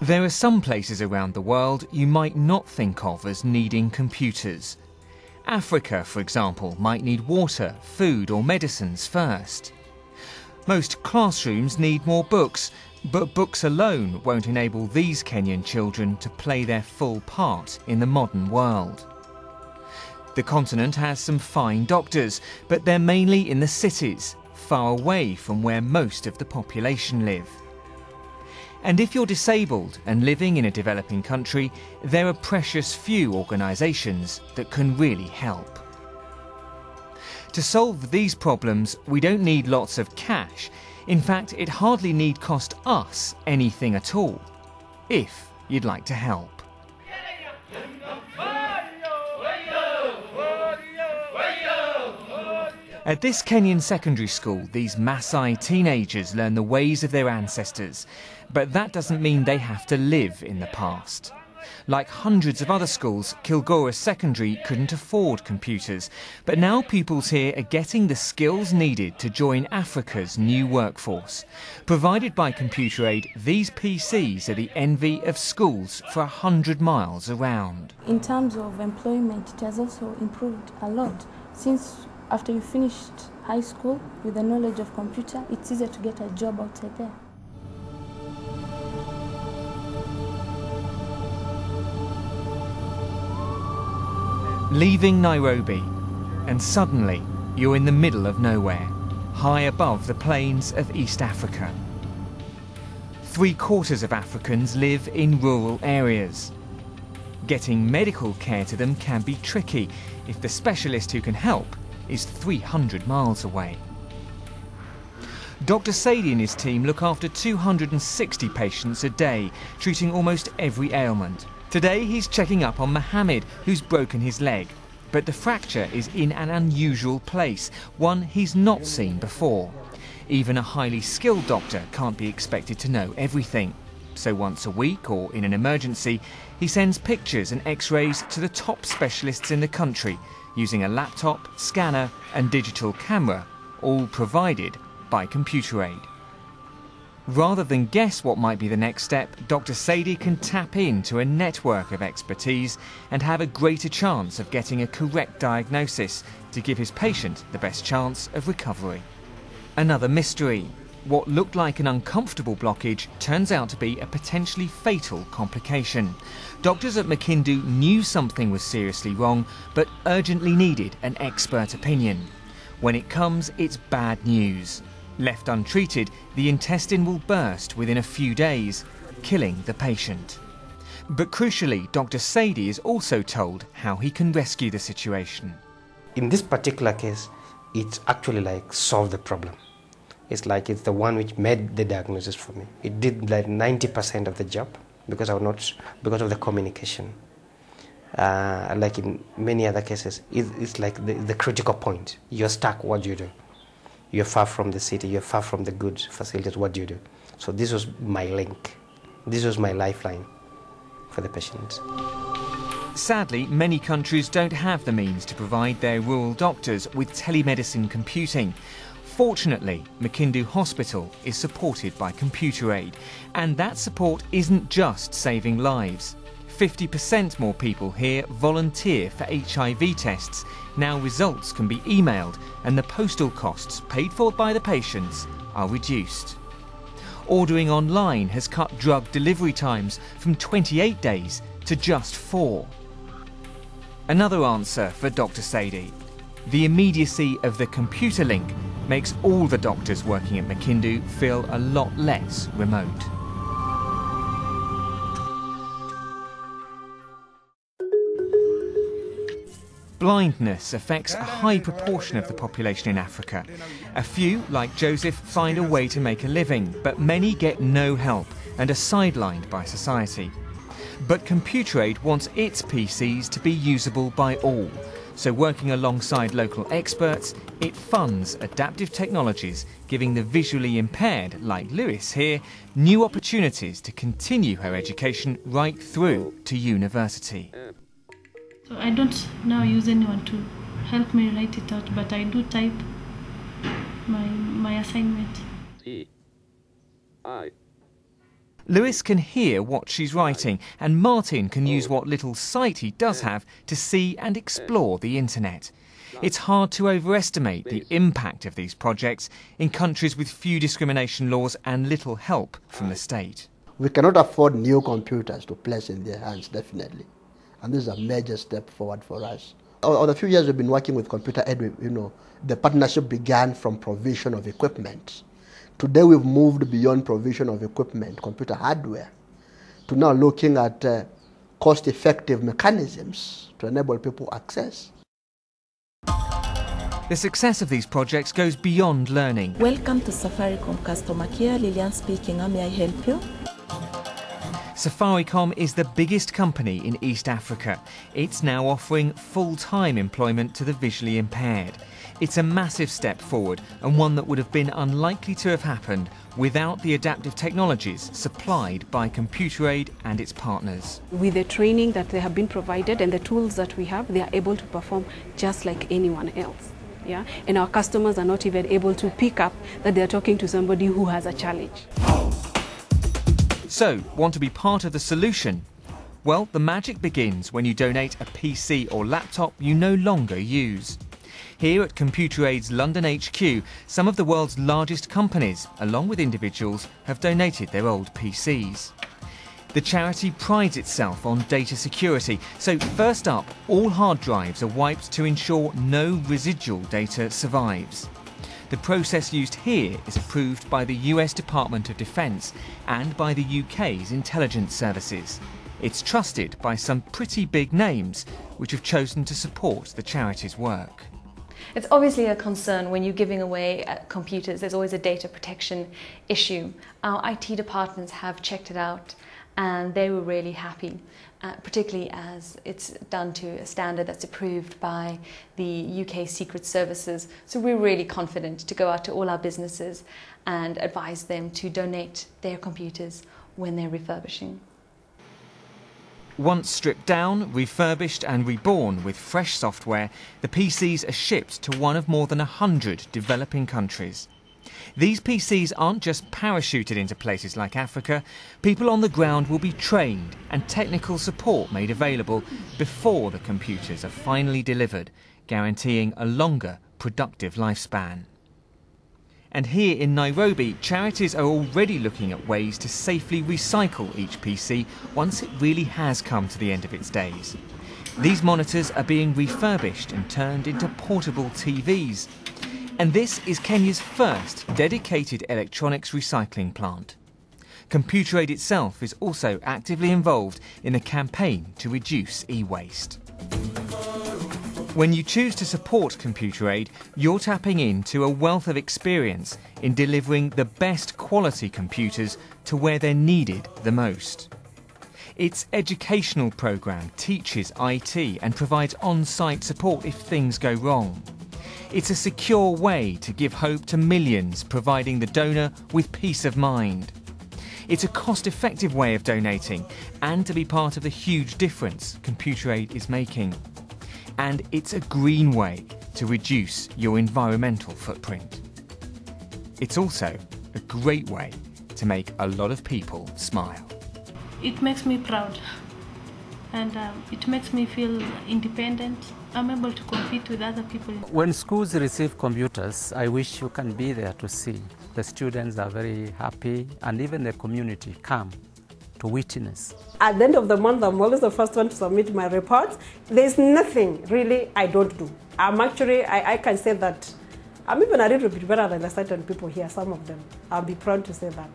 There are some places around the world you might not think of as needing computers. Africa, for example, might need water, food or medicines first. Most classrooms need more books, but books alone won't enable these Kenyan children to play their full part in the modern world. The continent has some fine doctors, but they're mainly in the cities, far away from where most of the population live. And if you're disabled and living in a developing country, there are precious few organisations that can really help. To solve these problems, we don't need lots of cash. In fact, it hardly need cost us anything at all, if you'd like to help. At this Kenyan secondary school, these Maasai teenagers learn the ways of their ancestors, but that doesn't mean they have to live in the past. Like hundreds of other schools, Kilgora Secondary couldn't afford computers, but now pupils here are getting the skills needed to join Africa's new workforce. Provided by Computer Aid, these PCs are the envy of schools for 100 miles around. In terms of employment, it has also improved a lot. Since after you finished high school with the knowledge of computer, it's easier to get a job outside there. Leaving Nairobi, and suddenly you're in the middle of nowhere, high above the plains of East Africa. 3/4 of Africans live in rural areas. Getting medical care to them can be tricky if the specialist who can help is 300 miles away. Dr. Sadie and his team look after 260 patients a day, treating almost every ailment. Today he's checking up on Mohammed, who's broken his leg. But the fracture is in an unusual place, one he's not seen before. Even a highly skilled doctor can't be expected to know everything. So once a week, or in an emergency, he sends pictures and x-rays to the top specialists in the country, using a laptop, scanner and digital camera, all provided by Computer Aid. Rather than guess what might be the next step, Dr. Sadie can tap into a network of expertise and have a greater chance of getting a correct diagnosis to give his patient the best chance of recovery. Another mystery. What looked like an uncomfortable blockage turns out to be a potentially fatal complication. Doctors at Makindu knew something was seriously wrong, but urgently needed an expert opinion. When it comes, it's bad news. Left untreated, the intestine will burst within a few days, killing the patient. But crucially, Dr. Sadie is also told how he can rescue the situation. In this particular case, it's actually like solve the problem. It's like it's the one which made the diagnosis for me. It did like 90% of the job because because of the communication. Like in many other cases, it's like the critical point. You're stuck, what do you do? You're far from the city, you're far from the good facilities, what do you do? So this was my link. This was my lifeline for the patient. Sadly, many countries don't have the means to provide their rural doctors with telemedicine computing. Fortunately, Makindu Hospital is supported by Computer Aid, and that support isn't just saving lives. 50% more people here volunteer for HIV tests. Now results can be emailed and the postal costs paid for by the patients are reduced. Ordering online has cut drug delivery times from 28 days to just 4. Another answer for Dr. Sadie. The immediacy of the computer link makes all the doctors working at Makindu feel a lot less remote. Blindness affects a high proportion of the population in Africa. A few, like Joseph, find a way to make a living, but many get no help and are sidelined by society. But Computer Aid wants its PCs to be usable by all. So working alongside local experts, it funds adaptive technologies, giving the visually impaired, like Lewis here, new opportunities to continue her education right through to university. So I don't now use anyone to help me write it out, but I do type my assignment. Lewis can hear what she's writing, and Martin can use what little sight he does have to see and explore the internet. It's hard to overestimate the impact of these projects in countries with few discrimination laws and little help from the state. We cannot afford new computers to place in their hands, definitely. And this is a major step forward for us. Over the few years we've been working with Computer Aid, the partnership began from provision of equipment. Today we've moved beyond provision of equipment, computer hardware, to now looking at cost-effective mechanisms to enable people access. The success of these projects goes beyond learning. Welcome to Safaricom Customer Care. Lilian speaking. How may I help you? Safaricom is the biggest company in East Africa. It's now offering full-time employment to the visually impaired. It's a massive step forward, and one that would have been unlikely to have happened without the adaptive technologies supplied by Computer Aid and its partners. With the training that they have been provided and the tools that we have, they are able to perform just like anyone else. Yeah? And our customers are not even able to pick up that they are talking to somebody who has a challenge. So, want to be part of the solution? Well, the magic begins when you donate a PC or laptop you no longer use. Here at Computer Aid's London HQ, some of the world's largest companies, along with individuals, have donated their old PCs. The charity prides itself on data security, so first up, all hard drives are wiped to ensure no residual data survives. The process used here is approved by the US Department of Defence and by the UK's intelligence services. It's trusted by some pretty big names, which have chosen to support the charity's work. It's obviously a concern when you're giving away computers. There's always a data protection issue. Our IT departments have checked it out and they were really happy, particularly as it's done to a standard that's approved by the UK Secret Services. So we're really confident to go out to all our businesses and advise them to donate their computers when they're refurbishing. Once stripped down, refurbished and reborn with fresh software, the PCs are shipped to one of more than 100 developing countries. These PCs aren't just parachuted into places like Africa. People on the ground will be trained and technical support made available before the computers are finally delivered, guaranteeing a longer, productive lifespan. And here in Nairobi, charities are already looking at ways to safely recycle each PC once it really has come to the end of its days. These monitors are being refurbished and turned into portable TVs. And this is Kenya's first dedicated electronics recycling plant. Computer Aid itself is also actively involved in a campaign to reduce e-waste. When you choose to support Computer Aid, you're tapping into a wealth of experience in delivering the best quality computers to where they're needed the most. Its educational programme teaches IT and provides on-site support if things go wrong. It's a secure way to give hope to millions, providing the donor with peace of mind. It's a cost-effective way of donating and to be part of the huge difference Computer Aid is making. And it's a green way to reduce your environmental footprint. It's also a great way to make a lot of people smile. It makes me proud and it makes me feel independent. I'm able to compete with other people. When schools receive computers, I wish you can be there to see. The students are very happy and even the community come to witness. At the end of the month, I'm always the first one to submit my reports. There's nothing really I don't do. I'm actually, I can say that I'm even a little bit better than certain people here, some of them. I'll be proud to say that.